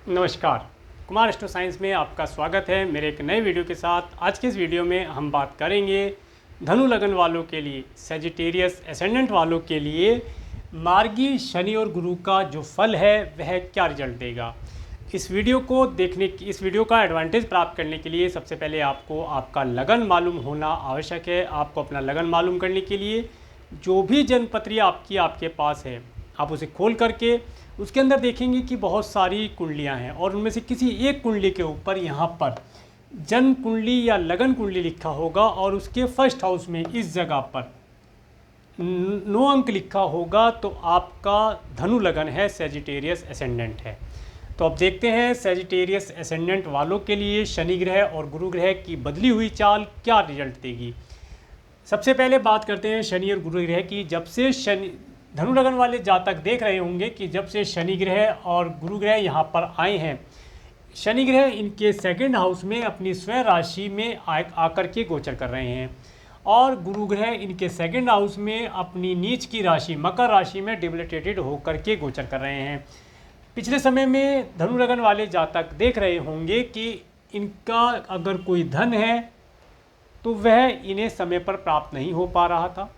नमस्कार। Kumar astro science में आपका स्वागत है मेरे एक नए वीडियो के साथ। आज के इस वीडियो में हम बात करेंगे धनु लगन वालों के लिए, सेजिटेरियस एसेंडेंट वालों के लिए मार्गी शनि और गुरु का जो फल है वह क्या रिजल्ट देगा। इस वीडियो का एडवांटेज प्राप्त करने के लिए सबसे पहले आपको आपका लगन मालूम होना आवश्यक है। आपको अपना लगन मालूम करने के लिए जो भी जन्मपत्री आपके पास है, आप उसे खोल करके उसके अंदर देखेंगे कि बहुत सारी कुंडलियां हैं और उनमें से किसी एक कुंडली के ऊपर यहाँ पर जन्म कुंडली या लगन कुंडली लिखा होगा और उसके फर्स्ट हाउस में इस जगह पर 9 अंक लिखा होगा, तो आपका धनु लगन है, सेजिटेरियस एसेंडेंट है। तो अब देखते हैं सेजिटेरियस एसेंडेंट वालों के लिए शनि ग्रह और गुरु ग्रह की बदली हुई चाल क्या रिजल्ट देगी। सबसे पहले बात करते हैं शनि और गुरु ग्रह की। जब से धनु लगन वाले जातक देख रहे होंगे कि जब से शनि ग्रह और गुरु ग्रह यहाँ पर आए हैं, शनि ग्रह इनके सेकंड हाउस में अपनी स्वयं राशि में आकर के गोचर कर रहे हैं और गुरु ग्रह इनके सेकंड हाउस में अपनी नीच की राशि मकर राशि में डिबिलिटेटेड होकर के गोचर कर रहे हैं। पिछले समय में धनु लगन वाले जातक देख रहे होंगे कि इनका अगर कोई धन है तो वह इन्हें समय पर प्राप्त नहीं हो पा रहा था।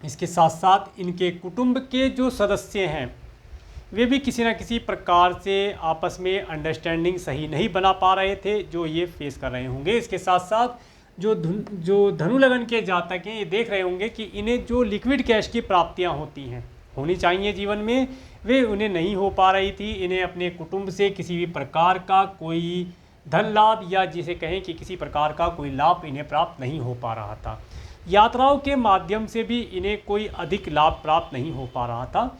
इसके साथ साथ इनके कुटुंब के जो सदस्य हैं वे भी किसी न किसी प्रकार से आपस में अंडरस्टैंडिंग सही नहीं बना पा रहे थे, जो ये फेस कर रहे होंगे। इसके साथ साथ जो धनु लगन के जातक हैं ये देख रहे होंगे कि इन्हें जो लिक्विड कैश की प्राप्तियां होनी चाहिए जीवन में, वे उन्हें नहीं हो पा रही थी। इन्हें अपने कुटुंब से किसी भी प्रकार का कोई धन लाभ या जिसे कहें कि किसी प्रकार का कोई लाभ इन्हें प्राप्त नहीं हो पा रहा था। यात्राओं के माध्यम से भी इन्हें कोई अधिक लाभ प्राप्त नहीं हो पा रहा था।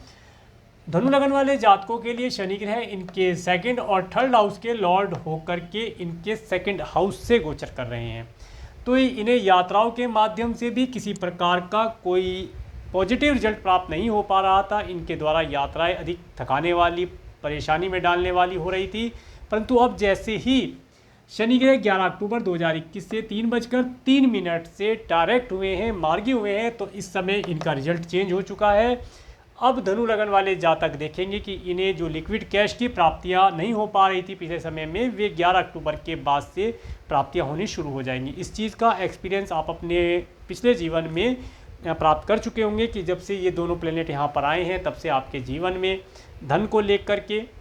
धनु लगन वाले जातकों के लिए शनि ग्रह इनके सेकंड और थर्ड हाउस के लॉर्ड होकर के इनके सेकंड हाउस से गोचर कर रहे हैं, तो इन्हें यात्राओं के माध्यम से भी किसी प्रकार का कोई पॉजिटिव रिजल्ट प्राप्त नहीं हो पा रहा था। इनके द्वारा यात्राएं अधिक थकाने वाली, परेशानी में डालने वाली हो रही थी। परंतु अब जैसे ही शनि ग्रह 11 अक्टूबर 2021 से 3:03 से डायरेक्ट हुए हैं, मार्गी हुए हैं, तो इस समय इनका रिजल्ट चेंज हो चुका है। अब धनु लगन वाले जातक देखेंगे कि इन्हें जो लिक्विड कैश की प्राप्तियां नहीं हो पा रही थी पिछले समय में, वे 11 अक्टूबर के बाद से प्राप्तियां होनी शुरू हो जाएंगी। इस चीज़ का एक्सपीरियंस आप अपने पिछले जीवन में प्राप्त कर चुके होंगे कि जब से ये दोनों प्लेनेट यहाँ पर आए हैं तब से आपके जीवन में धन को लेकर के,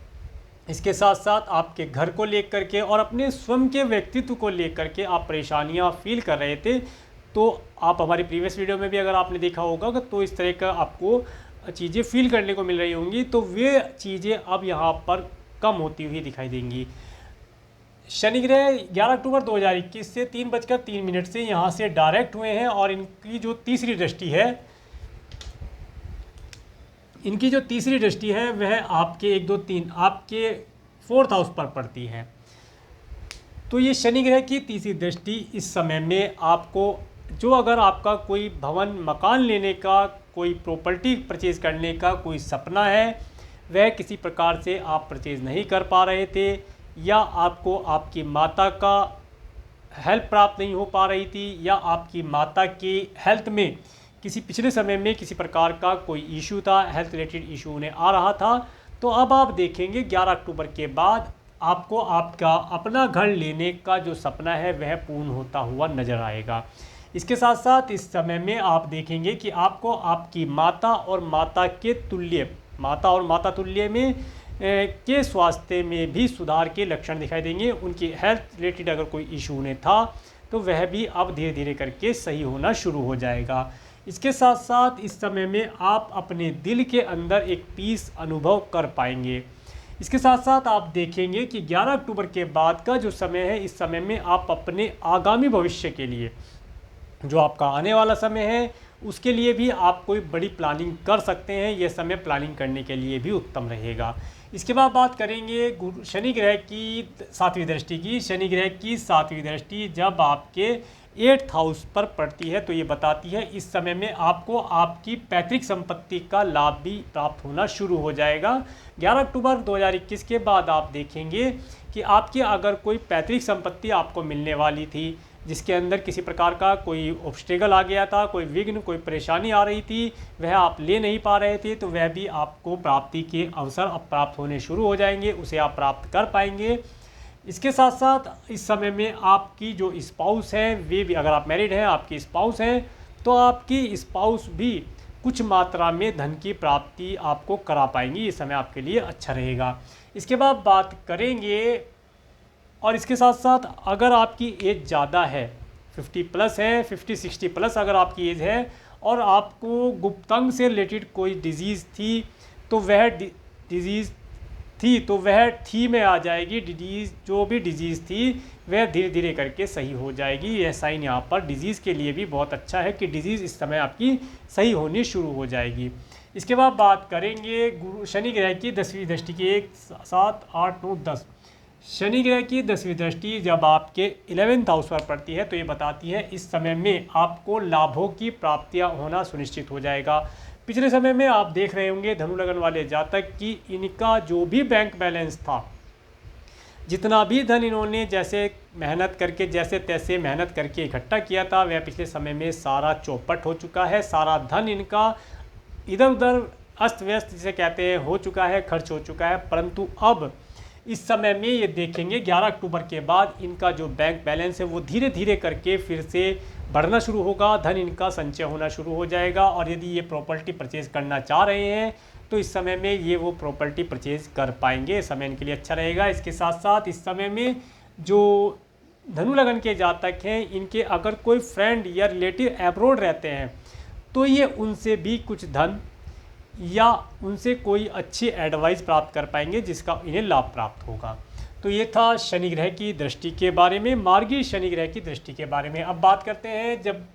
इसके साथ साथ आपके घर को लेकर के और अपने स्वयं के व्यक्तित्व को लेकर के आप परेशानियां फील कर रहे थे। तो आप हमारी प्रीवियस वीडियो में भी अगर आपने देखा होगा तो इस तरह का आपको चीज़ें फील करने को मिल रही होंगी, तो वे चीज़ें अब यहाँ पर कम होती हुई दिखाई देंगी। शनि ग्रह 11 अक्टूबर 2021 से 3:03 से यहाँ से डायरेक्ट हुए हैं और इनकी जो तीसरी दृष्टि है वह आपके 1, 2, 3 आपके 4th हाउस पर पड़ती है। तो ये शनि ग्रह की तीसरी दृष्टि इस समय में आपको, जो अगर आपका कोई भवन मकान लेने का, कोई प्रॉपर्टी परचेज़ करने का कोई सपना है, वह किसी प्रकार से आप परचेज़ नहीं कर पा रहे थे या आपको आपकी माता का हेल्प प्राप्त नहीं हो पा रही थी या आपकी माता की हेल्थ में किसी पिछले समय में किसी प्रकार का कोई इशू था, हेल्थ रिलेटेड इशू उन्हें आ रहा था, तो अब आप देखेंगे 11 अक्टूबर के बाद आपको आपका अपना घर लेने का जो सपना है वह पूर्ण होता हुआ नज़र आएगा। इसके साथ साथ इस समय में आप देखेंगे कि आपको आपकी माता और माता तुल्य में के स्वास्थ्य में भी सुधार के लक्षण दिखाई देंगे। उनकी हेल्थ रिलेटेड अगर कोई इशू उन्हें था तो वह भी अब धीरे धीरे करके सही होना शुरू हो जाएगा। इसके साथ साथ इस समय में आप अपने दिल के अंदर एक पीस अनुभव कर पाएंगे। इसके साथ साथ आप देखेंगे कि 11 अक्टूबर के बाद का जो समय है, इस समय में आप अपने आगामी भविष्य के लिए, जो आपका आने वाला समय है, उसके लिए भी आप कोई बड़ी प्लानिंग कर सकते हैं। यह समय प्लानिंग करने के लिए भी उत्तम रहेगा। इसके बाद बात करेंगे शनि ग्रह की 7वीं दृष्टि की। शनि ग्रह की 7वीं दृष्टि जब आपके 8th हाउस पर पड़ती है तो ये बताती है इस समय में आपको आपकी पैतृक संपत्ति का लाभ भी प्राप्त होना शुरू हो जाएगा। 11 अक्टूबर 2021 के बाद आप देखेंगे कि आपकी अगर कोई पैतृक संपत्ति आपको मिलने वाली थी जिसके अंदर किसी प्रकार का कोई ऑब्स्टेकल आ गया था, कोई विघ्न, कोई परेशानी आ रही थी, वह आप ले नहीं पा रहे थे, तो वह भी आपको प्राप्ति के अवसर अब प्राप्त होने शुरू हो जाएंगे, उसे आप प्राप्त कर पाएंगे। इसके साथ साथ इस समय में आपकी जो स्पाउस है वे भी, अगर आप मैरिड हैं, आपकी स्पाउस हैं, तो आपकी स्पाउस भी कुछ मात्रा में धन की प्राप्ति आपको करा पाएंगी। ये समय आपके लिए अच्छा रहेगा। इसके बाद बात करेंगे, और इसके साथ साथ अगर आपकी एज ज़्यादा है, 50 प्लस है, 50-60 प्लस अगर आपकी एज है और आपको गुप्तांग से रिलेटेड कोई डिजीज़ थी, तो वह डिजीज़ थी में आ जाएगी। डिजीज़ जो भी डिजीज़ थी वह धीरे धीरे करके सही हो जाएगी। यह साइन यहाँ पर डिजीज़ के लिए भी बहुत अच्छा है कि डिजीज़ इस समय आपकी सही होनी शुरू हो जाएगी। इसके बाद बात करेंगे शनि ग्रह की 10वीं दृष्टि की। 1, 7, 8, 9, 10 शनि ग्रह की 10वीं दृष्टि जब आपके 11th हाउस पर पड़ती है तो ये बताती है इस समय में आपको लाभों की प्राप्तियाँ होना सुनिश्चित हो जाएगा। पिछले समय में आप देख रहे होंगे धनु लगन वाले जातक कि इनका जो भी बैंक बैलेंस था, जितना भी धन इन्होंने जैसे मेहनत करके जैसे तैसे मेहनत करके इकट्ठा किया था, वह पिछले समय में सारा चौपट हो चुका है। सारा धन इनका इधर उधर अस्त व्यस्त जिसे कहते हैं हो चुका है, खर्च हो चुका है। परंतु अब इस समय में ये देखेंगे 11 अक्टूबर के बाद इनका जो बैंक बैलेंस है वो धीरे धीरे करके फिर से बढ़ना शुरू होगा, धन इनका संचय होना शुरू हो जाएगा। और यदि ये प्रॉपर्टी परचेज़ करना चाह रहे हैं तो इस समय में ये वो प्रॉपर्टी परचेज़ कर पाएंगे। समय इनके लिए अच्छा रहेगा। इसके साथ साथ इस समय में जो धनु लगन के जातक हैं, इनके अगर कोई फ्रेंड या रिलेटिव अब्रॉड रहते हैं तो ये उनसे भी कुछ धन या उनसे कोई अच्छी एडवाइस प्राप्त कर पाएंगे जिसका इन्हें लाभ प्राप्त होगा। तो ये था शनि ग्रह की दृष्टि के बारे में, मार्गी शनि ग्रह की दृष्टि के बारे में। अब बात करते हैं जब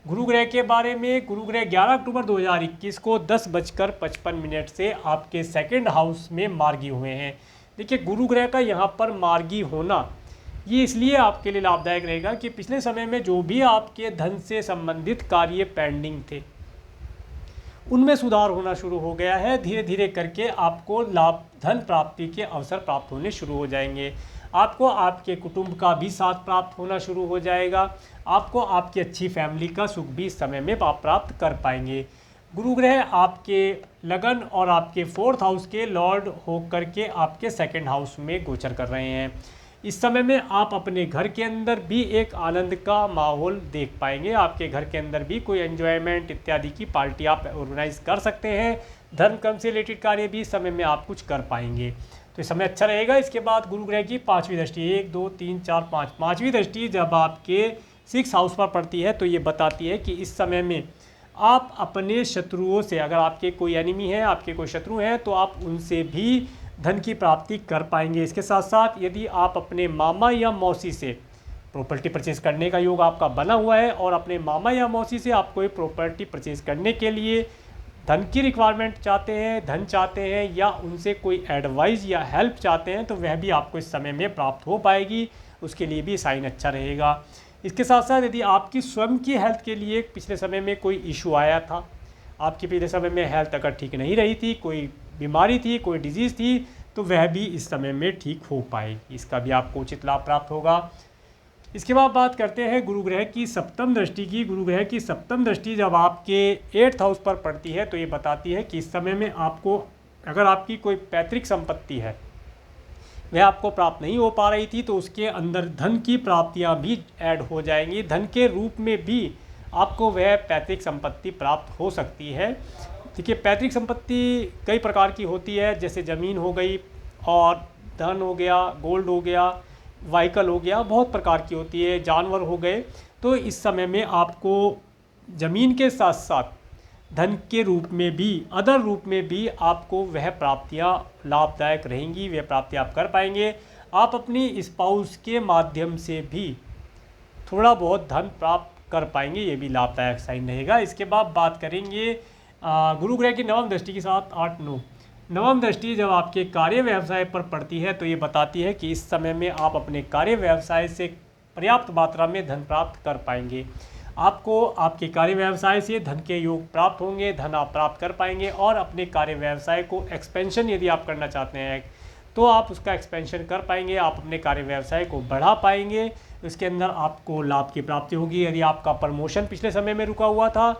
गुरु ग्रह के बारे में। गुरु ग्रह 11 अक्टूबर 2021 को 10:55 से आपके सेकंड हाउस में मार्गी हुए हैं। देखिए गुरु ग्रह का यहाँ पर मार्गी होना ये इसलिए आपके लिए लाभदायक रहेगा कि पिछले समय में जो भी आपके धन से संबंधित कार्य पेंडिंग थे उनमें सुधार होना शुरू हो गया है। धीरे धीरे करके आपको लाभ धन प्राप्ति के अवसर प्राप्त होने शुरू हो जाएंगे। आपको आपके कुटुंब का भी साथ प्राप्त होना शुरू हो जाएगा। आपको आपकी अच्छी फैमिली का सुख भी इस समय में आप प्राप्त कर पाएंगे। गुरु ग्रह आपके लगन और आपके 4th हाउस के लॉर्ड होकर के आपके 2nd हाउस में गोचर कर रहे हैं। इस समय में आप अपने घर के अंदर भी एक आनंद का माहौल देख पाएंगे। आपके घर के अंदर भी कोई एंजॉयमेंट इत्यादि की पार्टी आप ऑर्गेनाइज कर सकते हैं। धर्म कर्म से रिलेटेड कार्य भी इस समय में आप कुछ कर पाएंगे, तो इस समय अच्छा रहेगा। इसके बाद गुरु ग्रह की 5वीं दृष्टि, 1, 2, 3, 4, 5 5वीं दृष्टि जब आपके 6th हाउस पर पड़ती है तो ये बताती है कि इस समय में आप अपने शत्रुओं से, अगर आपके कोई एनिमी है, आपके कोई शत्रु हैं, तो आप उनसे भी धन की प्राप्ति कर पाएंगे। इसके साथ साथ यदि आप अपने मामा या मौसी से प्रॉपर्टी परचेज़ करने का योग आपका बना हुआ है और अपने मामा या मौसी से आप कोई प्रॉपर्टी परचेज़ करने के लिए धन की रिक्वायरमेंट चाहते हैं, धन चाहते हैं या उनसे कोई एडवाइस या हेल्प चाहते हैं, तो वह भी आपको इस समय में प्राप्त हो पाएगी। उसके लिए भी साइन अच्छा रहेगा। इसके साथ साथ यदि आपकी स्वयं की हेल्थ के लिए पिछले समय में कोई इशू आया था, आपकी पिछले समय में हेल्थ अगर ठीक नहीं रही थी, कोई बीमारी थी, कोई डिजीज़ थी, तो वह भी इस समय में ठीक हो पाएगी। इसका भी आपको उचित लाभ प्राप्त होगा। इसके बाद बात करते हैं गुरु ग्रह की 7वीं दृष्टि की। गुरु ग्रह की 7वीं दृष्टि जब आपके 8th हाउस पर पड़ती है तो ये बताती है कि इस समय में आपको, अगर आपकी कोई पैतृक संपत्ति है वह आपको प्राप्त नहीं हो पा रही थी, तो उसके अंदर धन की प्राप्तियां भी ऐड हो जाएंगी। धन के रूप में भी आपको वह पैतृक संपत्ति प्राप्त हो सकती है। देखिए पैतृक संपत्ति कई प्रकार की होती है, जैसे ज़मीन हो गई और धन हो गया, गोल्ड हो गया, व्हीकल हो गया, बहुत प्रकार की होती है, जानवर हो गए। तो इस समय में आपको ज़मीन के साथ साथ धन के रूप में भी, अदर रूप में भी आपको वह प्राप्तियां लाभदायक रहेंगी, वह प्राप्तियां आप कर पाएंगे। आप अपनी स्पाउस के माध्यम से भी थोड़ा बहुत धन प्राप्त कर पाएंगे, ये भी लाभदायक साइन रहेगा। इसके बाद बात करेंगे गुरु ग्रह की 9वीं दृष्टि के साथ 8, 9 9वीं दृष्टि जब आपके कार्य व्यवसाय पर पड़ती है तो ये बताती है कि इस समय में आप अपने कार्य व्यवसाय से पर्याप्त मात्रा में धन प्राप्त कर पाएंगे। आपको आपके कार्य व्यवसाय से धन के योग प्राप्त होंगे, धन आप प्राप्त कर पाएंगे और अपने कार्य व्यवसाय को एक्सपेंशन यदि आप करना चाहते हैं तो आप उसका एक्सपेंशन कर पाएंगे, आप अपने कार्य व्यवसाय को बढ़ा पाएंगे, उसके अंदर आपको लाभ की प्राप्ति होगी। यदि आपका प्रमोशन पिछले समय में रुका हुआ था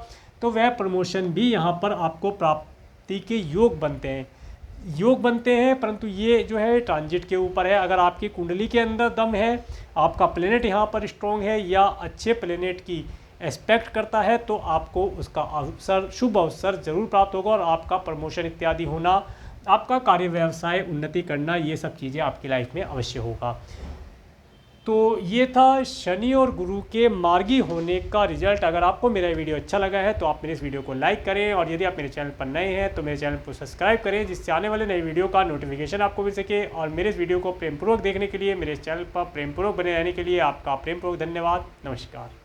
तो वह प्रमोशन भी यहाँ पर आपको प्राप्ति के योग बनते हैं, परंतु ये जो है ट्रांजिट के ऊपर है। अगर आपकी कुंडली के अंदर दम है, आपका प्लेनेट यहाँ पर स्ट्रॉन्ग है या अच्छे प्लेनेट की एस्पेक्ट करता है, तो आपको उसका अवसर, शुभ अवसर जरूर प्राप्त होगा और आपका प्रमोशन इत्यादि होना, आपका कार्य व्यवसाय उन्नति करना, ये सब चीज़ें आपकी लाइफ में अवश्य होगा। तो ये था शनि और गुरु के मार्गी होने का रिजल्ट। अगर आपको मेरा वीडियो अच्छा लगा है तो आप मेरे इस वीडियो को लाइक करें, और यदि आप मेरे चैनल पर नए हैं तो मेरे चैनल को सब्सक्राइब करें, जिससे आने वाले नए वीडियो का नोटिफिकेशन आपको मिल सके। और मेरे इस वीडियो को प्रेमपूर्वक देखने के लिए, मेरे चैनल पर प्रेमपूर्वक बने रहने के लिए आपका प्रेमपूर्वक धन्यवाद। नमस्कार।